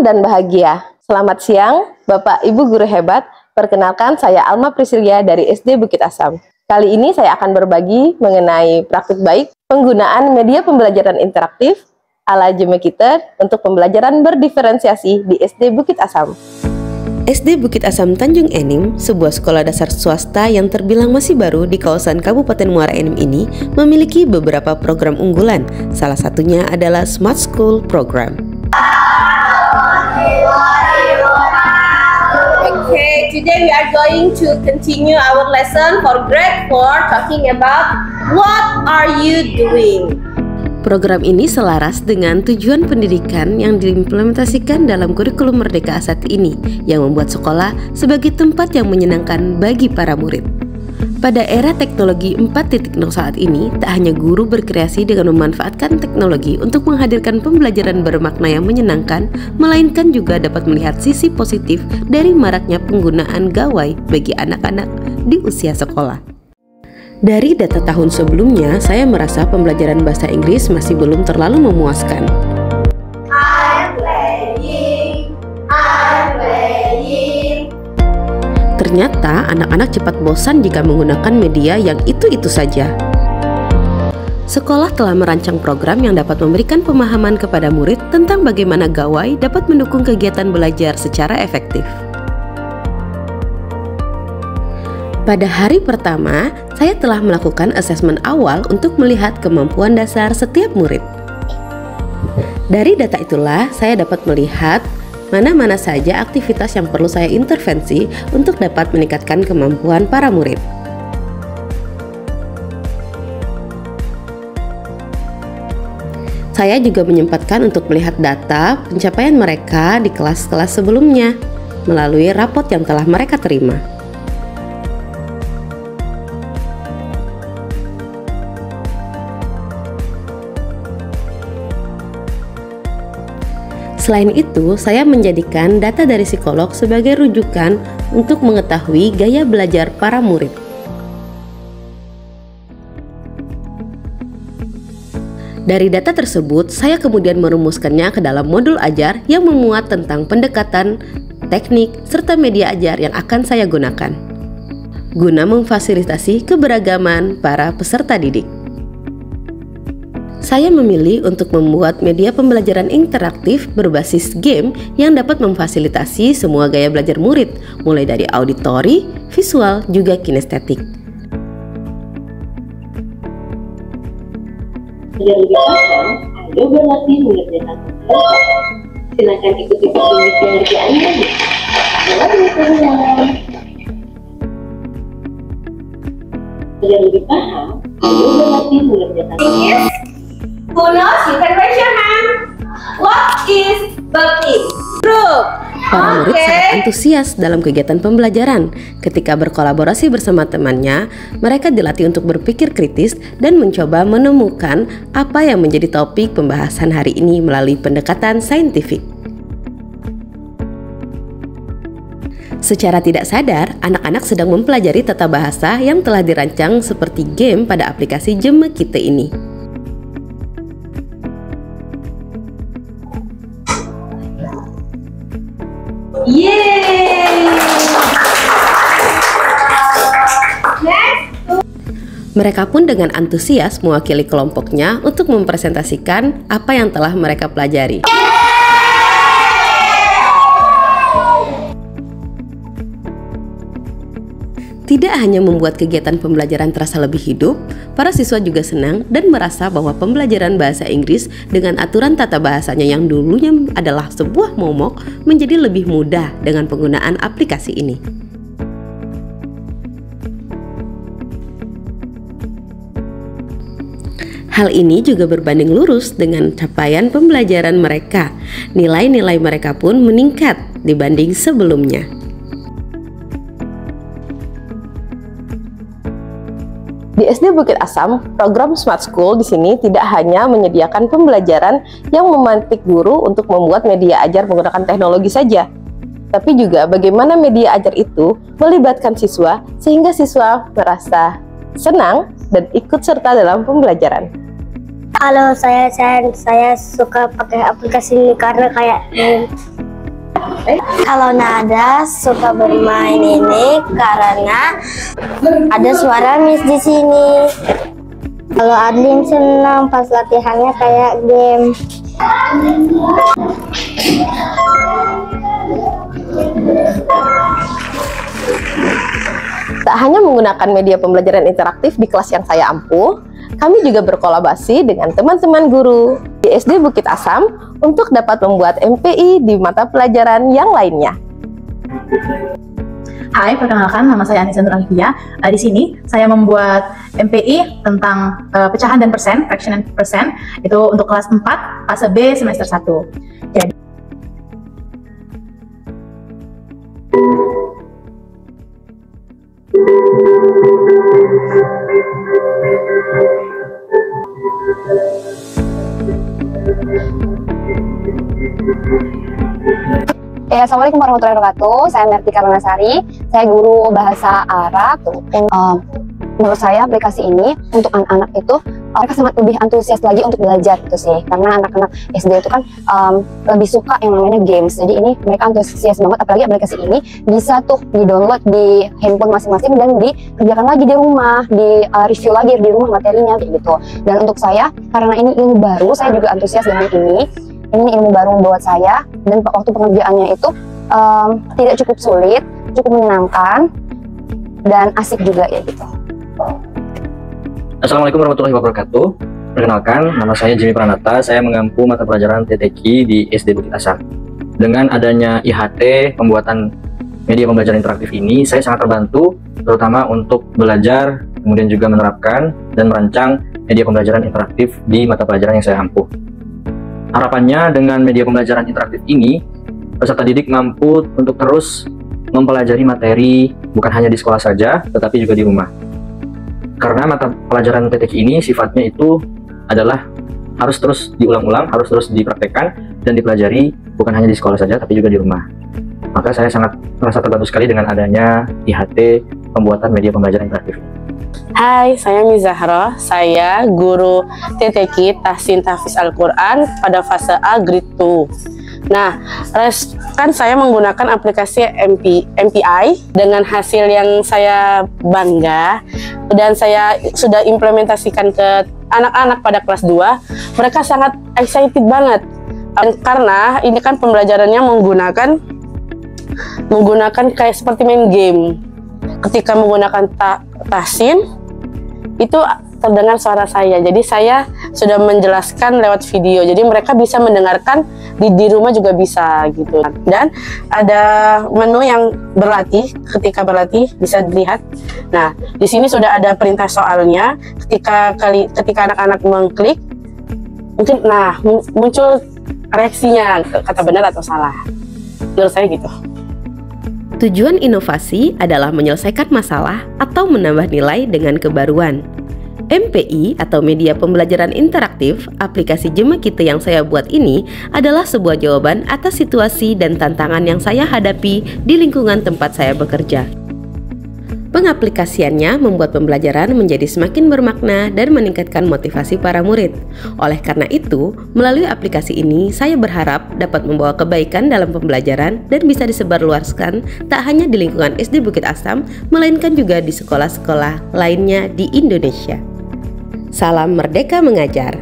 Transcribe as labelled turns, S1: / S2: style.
S1: dan bahagia. Selamat siang, Bapak Ibu Guru hebat. Perkenalkan, saya Alma Priscilia dari SD Bukit Asam. Kali ini saya akan berbagi mengenai praktik baik penggunaan media pembelajaran interaktif ala Jemekiter untuk pembelajaran berdiferensiasi di SD Bukit Asam.
S2: SD Bukit Asam Tanjung Enim, sebuah sekolah dasar swasta yang terbilang masih baru di kawasan Kabupaten Muara Enim ini, memiliki beberapa program unggulan. Salah satunya adalah Smart School Program.
S3: Okay, today we are going to continue our lesson for grade 4 talking about what are you doing.
S2: Program ini selaras dengan tujuan pendidikan yang diimplementasikan dalam kurikulum Merdeka saat ini, yang membuat sekolah sebagai tempat yang menyenangkan bagi para murid. Pada era teknologi 4.0 saat ini, tak hanya guru berkreasi dengan memanfaatkan teknologi untuk menghadirkan pembelajaran bermakna yang menyenangkan, melainkan juga dapat melihat sisi positif dari maraknya penggunaan gawai bagi anak-anak di usia sekolah. Dari data tahun sebelumnya, saya merasa pembelajaran bahasa Inggris masih belum terlalu memuaskan.
S3: I'm playing.
S2: Ternyata anak-anak cepat bosan jika menggunakan media yang itu-itu saja. Sekolah telah merancang program yang dapat memberikan pemahaman kepada murid tentang bagaimana gawai dapat mendukung kegiatan belajar secara efektif. Pada hari pertama, saya telah melakukan asesmen awal untuk melihat kemampuan dasar setiap murid. Dari data itulah, saya dapat melihat mana-mana saja aktivitas yang perlu saya intervensi untuk dapat meningkatkan kemampuan para murid. Saya juga menyempatkan untuk melihat data pencapaian mereka di kelas-kelas sebelumnya melalui rapot yang telah mereka terima. Selain itu, saya menjadikan data dari psikolog sebagai rujukan untuk mengetahui gaya belajar para murid. Dari data tersebut, saya kemudian merumuskannya ke dalam modul ajar yang memuat tentang pendekatan, teknik, serta media ajar yang akan saya gunakan, guna memfasilitasi keberagaman para peserta didik. Saya memilih untuk membuat media pembelajaran interaktif berbasis game yang dapat memfasilitasi semua gaya belajar murid, mulai dari auditori, visual, juga kinestetik.
S4: Agar lebih paham, ayo berlatih mengerjakan tugas. Silakan ikuti teknik pengerjaannya. Selamat mengulang. Agar lebih paham, ayo berlatih mengerjakan tugas.
S3: Who knows? You can raise your hand. What is bucket? Group.
S2: Para murid sangat antusias dalam kegiatan pembelajaran. Ketika berkolaborasi bersama temannya, mereka dilatih untuk berpikir kritis dan mencoba menemukan apa yang menjadi topik pembahasan hari ini melalui pendekatan saintifik. Secara tidak sadar, anak-anak sedang mempelajari tata bahasa yang telah dirancang seperti game pada aplikasi Jemekiter ini.
S3: Yeay!
S2: Mereka pun dengan antusias mewakili kelompoknya untuk mempresentasikan apa yang telah mereka pelajari. Tidak hanya membuat kegiatan pembelajaran terasa lebih hidup, para siswa juga senang dan merasa bahwa pembelajaran bahasa Inggris dengan aturan tata bahasanya yang dulunya adalah sebuah momok menjadi lebih mudah dengan penggunaan aplikasi ini. Hal ini juga berbanding lurus dengan capaian pembelajaran mereka. Nilai-nilai mereka pun meningkat dibanding sebelumnya.
S1: Di SD Bukit Asam, program Smart School di sini tidak hanya menyediakan pembelajaran yang memantik guru untuk membuat media ajar menggunakan teknologi saja, tapi juga bagaimana media ajar itu melibatkan siswa sehingga siswa merasa senang dan ikut serta dalam pembelajaran.
S5: Kalau saya suka pakai aplikasi ini karena kayak Kalau Nada suka bermain ini karena ada suara Miss di sini. Kalau Adlin senang pas latihannya kayak game.
S1: Tak hanya menggunakan media pembelajaran interaktif di kelas yang saya ampuh, kami juga berkolaborasi dengan teman-teman guru di SD Bukit Asam untuk dapat membuat MPI di mata pelajaran yang lainnya.
S6: Hai, perkenalkan nama saya Anissa Nur Alfia. Di sini saya membuat MPI tentang pecahan dan persen, fraction and percent, itu untuk kelas 4, fase B, semester 1. Jadi,
S5: Assalamualaikum warahmatullahi wabarakatuh. Saya Mertika Ranasari. Saya guru bahasa Arab. Menurut saya aplikasi ini untuk anak-anak itu mereka sangat lebih antusias lagi untuk belajar gitu sih. Karena anak-anak SD itu kan lebih suka yang namanya games. Jadi ini mereka antusias banget. Apalagi aplikasi ini bisa tuh di-download di handphone masing-masing dan dikerjakan lagi di rumah, di review lagi di rumah materinya kayak gitu. Dan untuk saya karena ini ilmu baru, saya juga antusias dengan ini. Ini ilmu baru buat saya dan waktu pengerjaannya itu tidak cukup sulit, cukup menyenangkan dan asik juga ya gitu.
S7: Assalamualaikum warahmatullahi wabarakatuh. Perkenalkan, nama saya Jimmy Pranata. Saya mengampu mata pelajaran TTQ di SD Bukit Asam. Dengan adanya IHT, pembuatan media pembelajaran interaktif ini, saya sangat terbantu, terutama untuk belajar, kemudian juga menerapkan dan merancang media pembelajaran interaktif di mata pelajaran yang saya ampuh. Harapannya dengan media pembelajaran interaktif ini, peserta didik mampu untuk terus mempelajari materi bukan hanya di sekolah saja, tetapi juga di rumah. Karena mata pelajaran TTQ ini sifatnya itu adalah harus terus diulang-ulang, harus terus dipraktekkan dan dipelajari bukan hanya di sekolah saja, tapi juga di rumah. Maka saya sangat merasa terbantu sekali dengan adanya IHT pembuatan media pembelajaran interaktif.
S8: Hai, saya Mizahra. Saya guru TTQ Tahsin Tahfiz Al-Quran pada fase A Grade 2. Nah, kan saya menggunakan aplikasi MPI dengan hasil yang saya bangga dan saya sudah implementasikan ke anak-anak pada kelas 2. Mereka sangat excited banget karena ini kan pembelajarannya menggunakan kayak seperti main game. Ketika menggunakan Tahsin itu terdengar suara saya, jadi saya sudah menjelaskan lewat video, jadi mereka bisa mendengarkan di rumah juga bisa gitu. Dan ada menu yang berlatih, ketika berlatih bisa dilihat. Nah, di sini sudah ada perintah soalnya. Ketika anak-anak mengklik, mungkin muncul reaksinya, kata benar atau salah. Menurut saya gitu.
S2: Tujuan inovasi adalah menyelesaikan masalah atau menambah nilai dengan kebaruan. MPI atau media pembelajaran interaktif, aplikasi Jema Kita yang saya buat ini adalah sebuah jawaban atas situasi dan tantangan yang saya hadapi di lingkungan tempat saya bekerja. Pengaplikasiannya membuat pembelajaran menjadi semakin bermakna dan meningkatkan motivasi para murid. Oleh karena itu, melalui aplikasi ini saya berharap dapat membawa kebaikan dalam pembelajaran dan bisa disebarluaskan tak hanya di lingkungan SD Bukit Asam, melainkan juga di sekolah-sekolah lainnya di Indonesia. Salam Merdeka Mengajar.